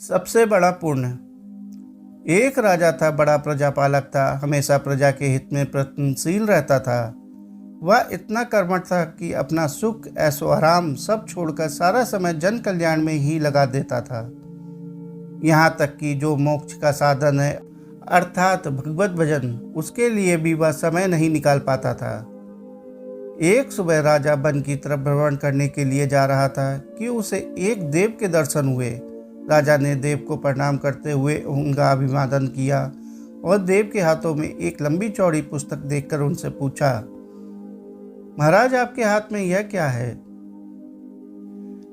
सबसे बड़ा पुण्य। एक राजा था, बड़ा प्रजापालक था, हमेशा प्रजा के हित में प्रयत्नशील रहता था। वह इतना कर्मठ था कि अपना सुख ऐशो आराम सब छोड़कर सारा समय जन कल्याण में ही लगा देता था। यहाँ तक कि जो मोक्ष का साधन है अर्थात भगवत भजन, उसके लिए भी वह समय नहीं निकाल पाता था। एक सुबह राजा वन की तरफ भ्रमण करने के लिए जा रहा था कि उसे एक देव के दर्शन हुए। राजा ने देव को प्रणाम करते हुए उनका अभिवादन किया और देव के हाथों में एक लंबी चौड़ी पुस्तक देखकर उनसे पूछा, महाराज आपके हाथ में यह क्या है?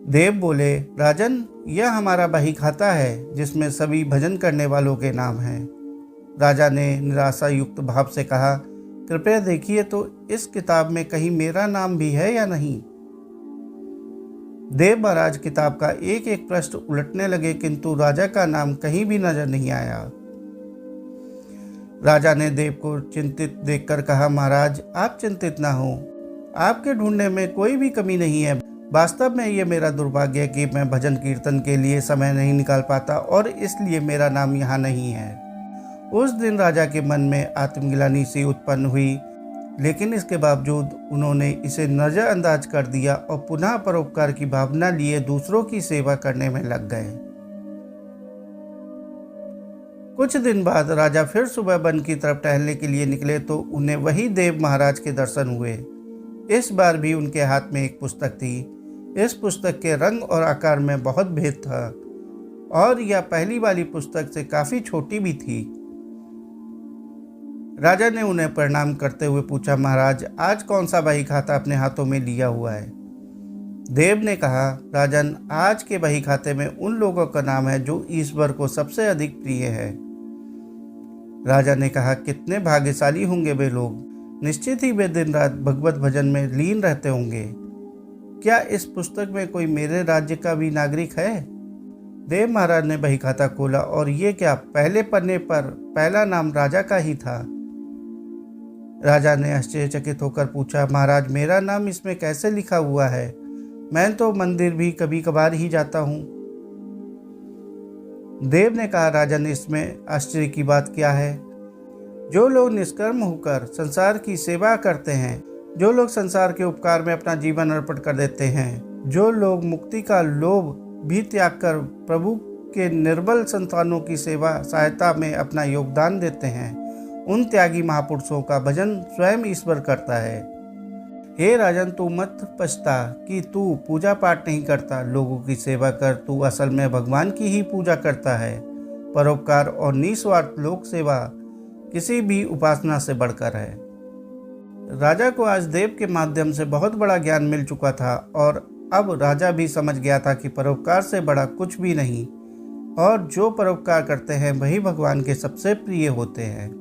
देव बोले, राजन, यह हमारा बही खाता है जिसमें सभी भजन करने वालों के नाम हैं। राजा ने निराशा युक्त भाव से कहा, कृपया देखिए तो इस किताब में कहीं मेरा नाम भी है या नहीं। देव महाराज किताब का एक एक पृष्ठ उलटने लगे, किंतु राजा का नाम कहीं भी नजर नहीं आया। राजा ने देव को चिंतित देखकर कहा, महाराज आप चिंतित ना हो, आपके ढूंढने में कोई भी कमी नहीं है। वास्तव में ये मेरा दुर्भाग्य है कि मैं भजन कीर्तन के लिए समय नहीं निकाल पाता और इसलिए मेरा नाम यहाँ नहीं है। उस दिन राजा के मन में आत्मग्लानि सी उत्पन्न हुई, लेकिन इसके बावजूद उन्होंने इसे नज़रअंदाज कर दिया और पुनः परोपकार की भावना लिए दूसरों की सेवा करने में लग गए। कुछ दिन बाद राजा फिर सुबह वन की तरफ टहलने के लिए निकले तो उन्हें वही देव महाराज के दर्शन हुए। इस बार भी उनके हाथ में एक पुस्तक थी। इस पुस्तक के रंग और आकार में बहुत भेद था और यह पहली वाली पुस्तक से काफ़ी छोटी भी थी। राजा ने उन्हें प्रणाम करते हुए पूछा, महाराज आज कौन सा बही खाता अपने हाथों में लिया हुआ है? देव ने कहा, राजन, आज के बही खाते में उन लोगों का नाम है जो ईश्वर को सबसे अधिक प्रिय है। राजा ने कहा, कितने भाग्यशाली होंगे वे लोग, निश्चित ही वे दिन रात भगवत भजन में लीन रहते होंगे। क्या इस पुस्तक में कोई मेरे राज्य का भी नागरिक है? देव महाराज ने बही खाता खोला और ये क्या, पहले पन्ने पर पहला नाम राजा का ही था। राजा ने आश्चर्यचकित होकर पूछा, महाराज मेरा नाम इसमें कैसे लिखा हुआ है? मैं तो मंदिर भी कभी कभार ही जाता हूँ। देव ने कहा, राजन, इसमें आश्चर्य की बात क्या है? जो लोग निष्कर्म होकर संसार की सेवा करते हैं, जो लोग संसार के उपकार में अपना जीवन अर्पण कर देते हैं, जो लोग मुक्ति का लोभ भी त्याग कर प्रभु के निर्बल संतानों की सेवा सहायता में अपना योगदान देते हैं, उन त्यागी महापुरुषों का भजन स्वयं ईश्वर करता है। हे राजन, तू मत पछता कि तू पूजा पाठ नहीं करता, लोगों की सेवा कर, तू असल में भगवान की ही पूजा करता है। परोपकार और निस्वार्थ लोक सेवा किसी भी उपासना से बढ़कर है। राजा को आज देव के माध्यम से बहुत बड़ा ज्ञान मिल चुका था और अब राजा भी समझ गया था कि परोपकार से बड़ा कुछ भी नहीं और जो परोपकार करते हैं वही भगवान के सबसे प्रिय होते हैं।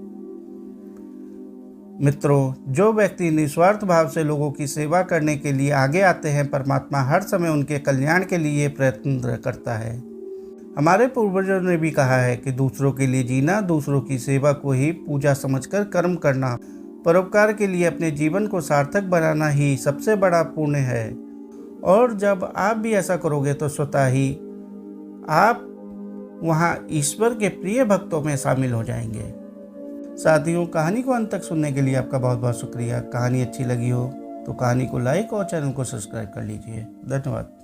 मित्रों, जो व्यक्ति निस्वार्थ भाव से लोगों की सेवा करने के लिए आगे आते हैं, परमात्मा हर समय उनके कल्याण के लिए प्रयत्न करता है। हमारे पूर्वजों ने भी कहा है कि दूसरों के लिए जीना, दूसरों की सेवा को ही पूजा समझकर कर्म करना, परोपकार के लिए अपने जीवन को सार्थक बनाना ही सबसे बड़ा पुण्य है। और जब आप भी ऐसा करोगे तो स्वतः ही आप वहाँ ईश्वर के प्रिय भक्तों में शामिल हो जाएंगे। साथियों, कहानी को अंत तक सुनने के लिए आपका बहुत बहुत शुक्रिया। कहानी अच्छी लगी हो तो कहानी को लाइक और चैनल को सब्सक्राइब कर लीजिए। धन्यवाद।